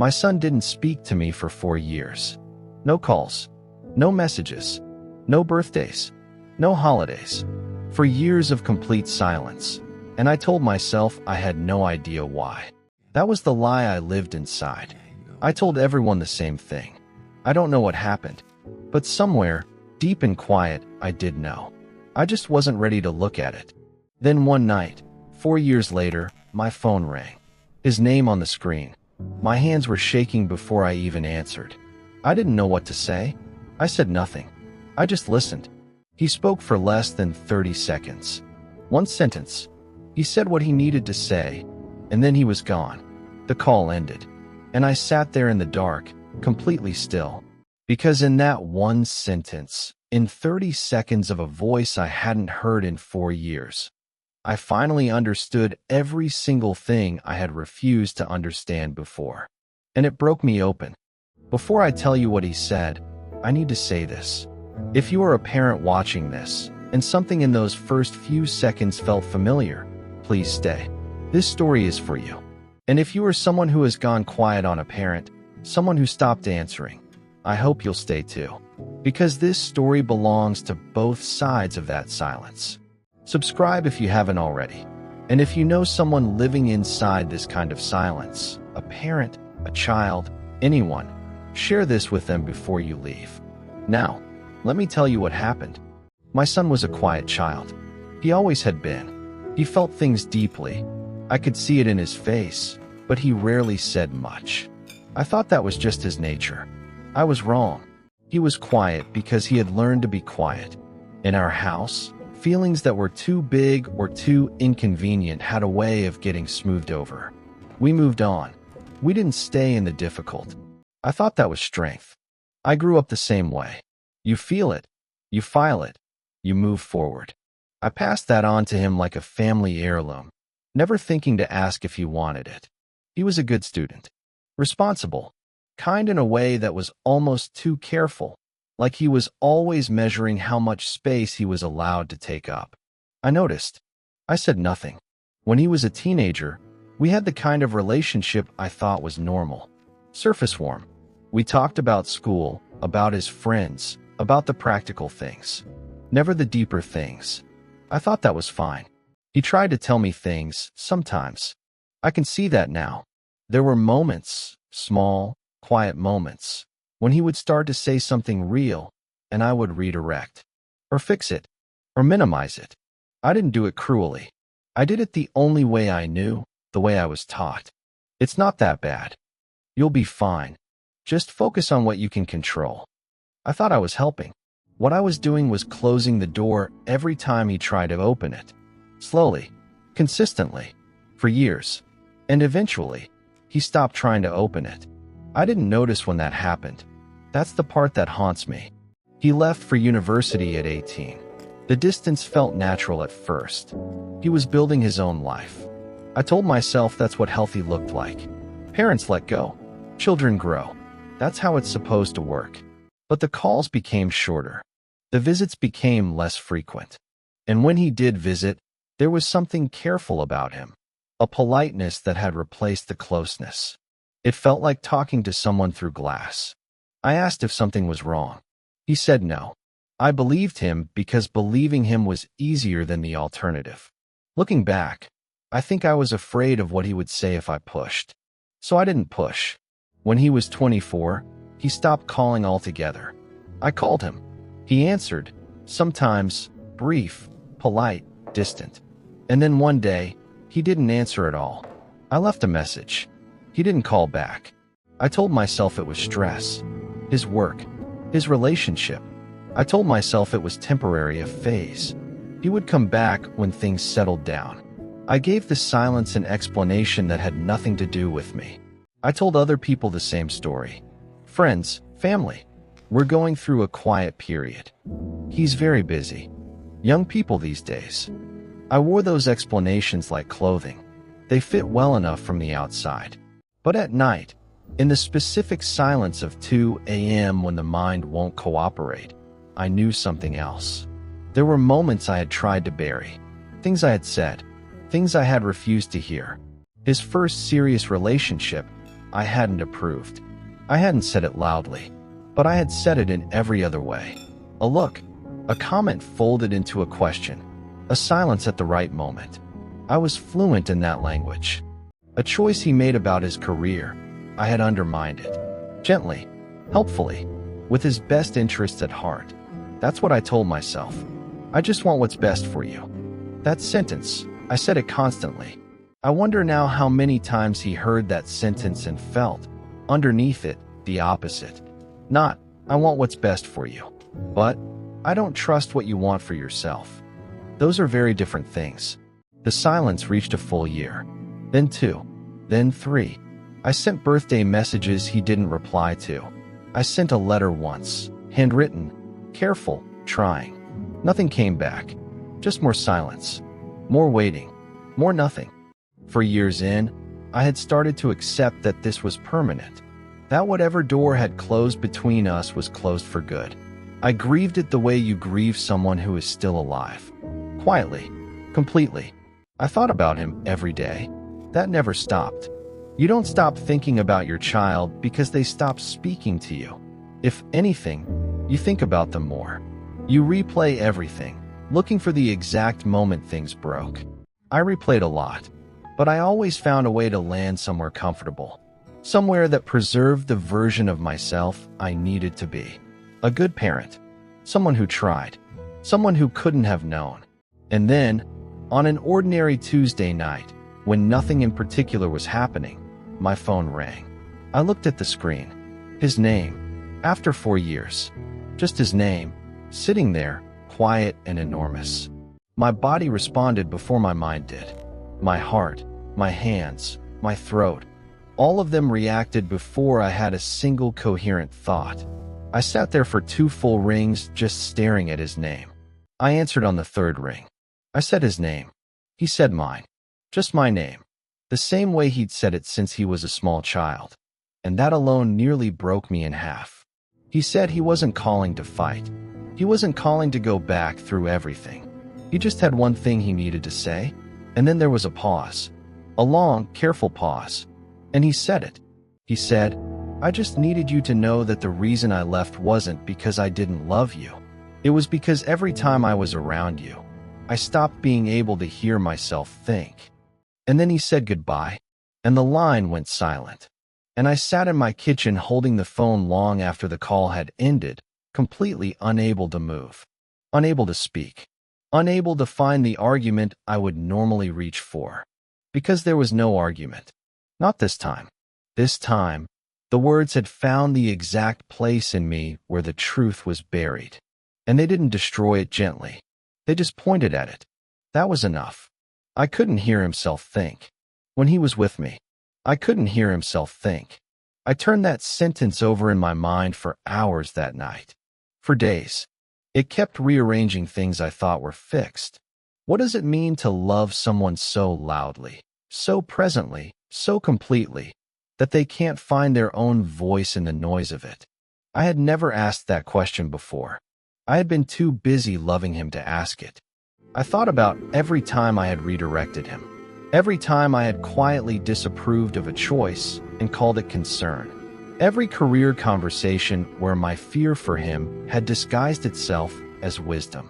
My son didn't speak to me for 4 years. No calls, no messages, no birthdays, no holidays. For years of complete silence. And I told myself I had no idea why. That was the lie I lived inside. I told everyone the same thing. I don't know what happened, but somewhere, deep and quiet, I did know. I just wasn't ready to look at it. Then one night, 4 years later, my phone rang. His name on the screen. My hands were shaking before I even answered. I didn't know what to say. I said nothing. I just listened. He spoke for less than 30 seconds. One sentence. He said what he needed to say, and then he was gone. The call ended, and I sat there in the dark, completely still. Because in that one sentence, in 30 seconds of a voice I hadn't heard in 4 years, I finally understood every single thing I had refused to understand before. And it broke me open. Before I tell you what he said, I need to say this. If you are a parent watching this, and something in those first few seconds felt familiar, please stay. This story is for you. And if you are someone who has gone quiet on a parent, someone who stopped answering, I hope you'll stay too. Because this story belongs to both sides of that silence. Subscribe if you haven't already. And if you know someone living inside this kind of silence, a parent, a child, anyone, share this with them before you leave. Now, let me tell you what happened. My son was a quiet child. He always had been. He felt things deeply. I could see it in his face, but he rarely said much. I thought that was just his nature. I was wrong. He was quiet because he had learned to be quiet. In our house, feelings that were too big or too inconvenient had a way of getting smoothed over. We moved on. We didn't stay in the difficult. I thought that was strength. I grew up the same way. You feel it. You file it. You move forward. I passed that on to him like a family heirloom, never thinking to ask if he wanted it. He was a good student. Responsible. Kind in a way that was almost too careful, like he was always measuring how much space he was allowed to take up. I noticed. I said nothing. When he was a teenager, we had the kind of relationship I thought was normal. Surface warm. We talked about school, about his friends, about the practical things. Never the deeper things. I thought that was fine. He tried to tell me things, sometimes. I can see that now. There were moments, small, quiet moments, when he would start to say something real, and I would redirect. Or fix it. Or minimize it. I didn't do it cruelly. I did it the only way I knew, the way I was taught. It's not that bad. You'll be fine. Just focus on what you can control. I thought I was helping. What I was doing was closing the door every time he tried to open it. Slowly, consistently, for years. And eventually, he stopped trying to open it. I didn't notice when that happened. That's the part that haunts me. He left for university at 18. The distance felt natural at first. He was building his own life. I told myself that's what healthy looked like. Parents let go. Children grow. That's how it's supposed to work. But the calls became shorter. The visits became less frequent. And when he did visit, there was something careful about him. A politeness that had replaced the closeness. It felt like talking to someone through glass. I asked if something was wrong. He said no. I believed him because believing him was easier than the alternative. Looking back, I think I was afraid of what he would say if I pushed. So I didn't push. When he was 24, he stopped calling altogether. I called him. He answered, sometimes brief, polite, distant. And then one day, he didn't answer at all. I left a message. He didn't call back. I told myself it was stress, his work, his relationship. I told myself it was temporary, a phase. He would come back when things settled down. I gave the silence an explanation that had nothing to do with me. I told other people the same story. Friends, family. We're going through a quiet period. He's very busy. Young people these days. I wore those explanations like clothing. They fit well enough from the outside. But at night, in the specific silence of 2 a.m. when the mind won't cooperate, I knew something else. There were moments I had tried to bury. Things I had said. Things I had refused to hear. His first serious relationship, I hadn't approved. I hadn't said it loudly, but I had said it in every other way. A look, a comment folded into a question, a silence at the right moment. I was fluent in that language. A choice he made about his career, I had undermined it. Gently, helpfully, with his best interests at heart. That's what I told myself. I just want what's best for you. That sentence, I said it constantly. I wonder now how many times he heard that sentence and felt, underneath it, the opposite. Not, I want what's best for you, but, I don't trust what you want for yourself. Those are very different things. The silence reached a full year. Then 2. Then 3. I sent birthday messages he didn't reply to. I sent a letter once, handwritten, careful, trying. Nothing came back. Just more silence. More waiting. More nothing. For years in, I had started to accept that this was permanent. That whatever door had closed between us was closed for good. I grieved it the way you grieve someone who is still alive. Quietly. Completely. I thought about him every day. That never stopped. You don't stop thinking about your child because they stop speaking to you. If anything, you think about them more. You replay everything, looking for the exact moment things broke. I replayed a lot, but I always found a way to land somewhere comfortable. Somewhere that preserved the version of myself I needed to be. A good parent. Someone who tried. Someone who couldn't have known. And then, on an ordinary Tuesday night, when nothing in particular was happening, my phone rang. I looked at the screen. His name. After 4 years. Just his name. Sitting there, quiet and enormous. My body responded before my mind did. My heart, my hands, my throat. All of them reacted before I had a single coherent thought. I sat there for 2 full rings just staring at his name. I answered on the 3rd ring. I said his name. He said mine. Just my name. The same way he'd said it since he was a small child. And that alone nearly broke me in half. He said he wasn't calling to fight. He wasn't calling to go back through everything. He just had one thing he needed to say, and then there was a pause. A long, careful pause. And he said it. He said, I just needed you to know that the reason I left wasn't because I didn't love you. It was because every time I was around you, I stopped being able to hear myself think. And then he said goodbye, and the line went silent. And I sat in my kitchen holding the phone long after the call had ended, completely unable to move, unable to speak, unable to find the argument I would normally reach for. Because there was no argument. Not this time. This time, the words had found the exact place in me where the truth was buried. And they didn't destroy it gently. They just pointed at it. That was enough. I couldn't hear himself think. When he was with me, I couldn't hear himself think. I turned that sentence over in my mind for hours that night. For days. It kept rearranging things I thought were fixed. What does it mean to love someone so loudly, so presently, so completely, that they can't find their own voice in the noise of it? I had never asked that question before. I had been too busy loving him to ask it. I thought about every time I had redirected him. Every time I had quietly disapproved of a choice and called it concern. Every career conversation where my fear for him had disguised itself as wisdom.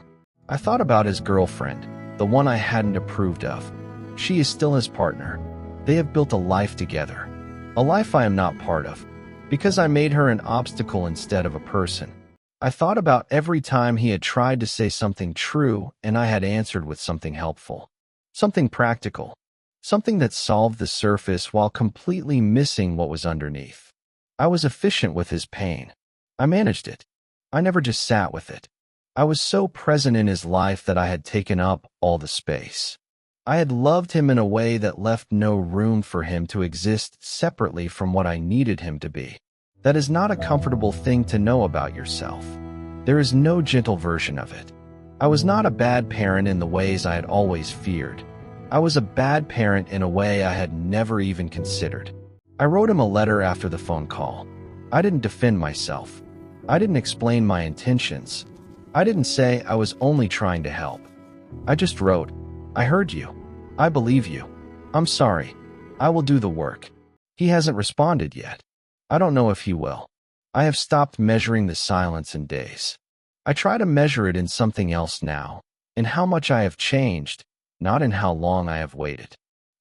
I thought about his girlfriend, the one I hadn't approved of. She is still his partner. They have built a life together. A life I am not part of, because I made her an obstacle instead of a person. I thought about every time he had tried to say something true and I had answered with something helpful. Something practical. Something that solved the surface while completely missing what was underneath. I was efficient with his pain. I managed it. I never just sat with it. I was so present in his life that I had taken up all the space. I had loved him in a way that left no room for him to exist separately from what I needed him to be. That is not a comfortable thing to know about yourself. There is no gentle version of it. I was not a bad parent in the ways I had always feared. I was a bad parent in a way I had never even considered. I wrote him a letter after the phone call. I didn't defend myself. I didn't explain my intentions. I didn't say I was only trying to help. I just wrote, I heard you. I believe you. I'm sorry. I will do the work. He hasn't responded yet. I don't know if he will. I have stopped measuring the silence in days. I try to measure it in something else now, in how much I have changed, not in how long I have waited.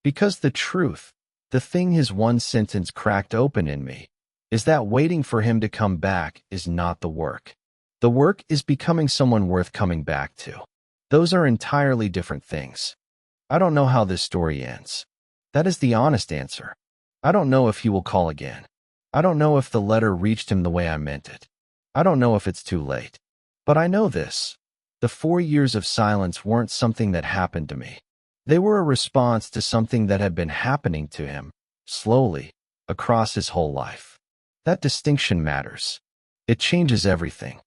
Because the truth, the thing his one sentence cracked open in me, is that waiting for him to come back is not the work. The work is becoming someone worth coming back to. Those are entirely different things. I don't know how this story ends. That is the honest answer. I don't know if he will call again. I don't know if the letter reached him the way I meant it. I don't know if it's too late. But I know this. The 4 years of silence weren't something that happened to me. They were a response to something that had been happening to him, slowly, across his whole life. That distinction matters. It changes everything.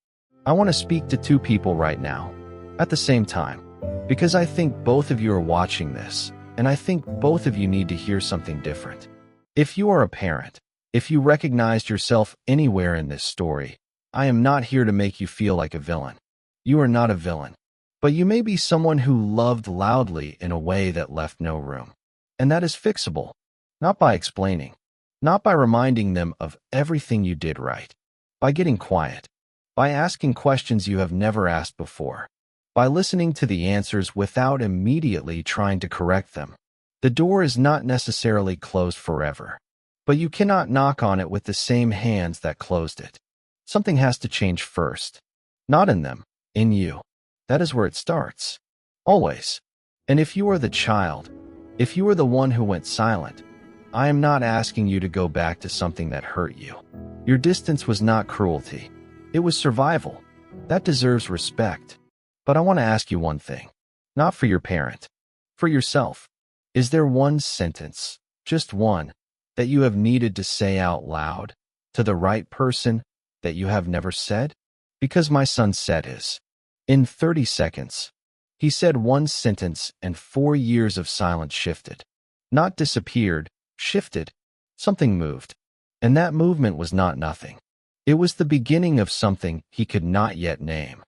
I want to speak to two people right now, at the same time, because I think both of you are watching this, and I think both of you need to hear something different. If you are a parent, if you recognized yourself anywhere in this story, I am not here to make you feel like a villain. You are not a villain. But you may be someone who loved loudly in a way that left no room. And that is fixable. Not by explaining. Not by reminding them of everything you did right. By getting quiet. By asking questions you have never asked before. By listening to the answers without immediately trying to correct them. The door is not necessarily closed forever. But you cannot knock on it with the same hands that closed it. Something has to change first. Not in them, in you. That is where it starts. Always. And if you are the child, if you are the one who went silent, I am not asking you to go back to something that hurt you. Your distance was not cruelty. It was survival. That deserves respect. But I want to ask you one thing. Not for your parent. For yourself. Is there one sentence, just one, that you have needed to say out loud, to the right person, that you have never said? Because my son said his. In 30 seconds. He said one sentence and 4 years of silence shifted. Not disappeared, shifted. Something moved. And that movement was not nothing. It was the beginning of something he could not yet name.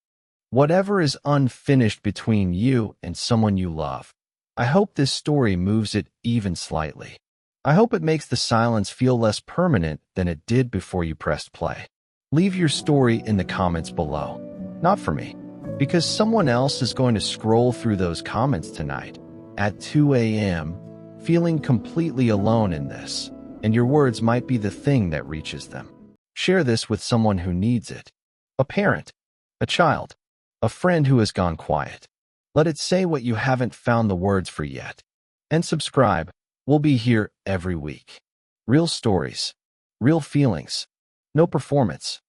Whatever is unfinished between you and someone you love, I hope this story moves it even slightly. I hope it makes the silence feel less permanent than it did before you pressed play. Leave your story in the comments below. Not for me, because someone else is going to scroll through those comments tonight at 2 a.m., feeling completely alone in this, and your words might be the thing that reaches them. Share this with someone who needs it. A parent, a child, a friend who has gone quiet. Let it say what you haven't found the words for yet. And subscribe. We'll be here every week. Real stories, real feelings, no performance.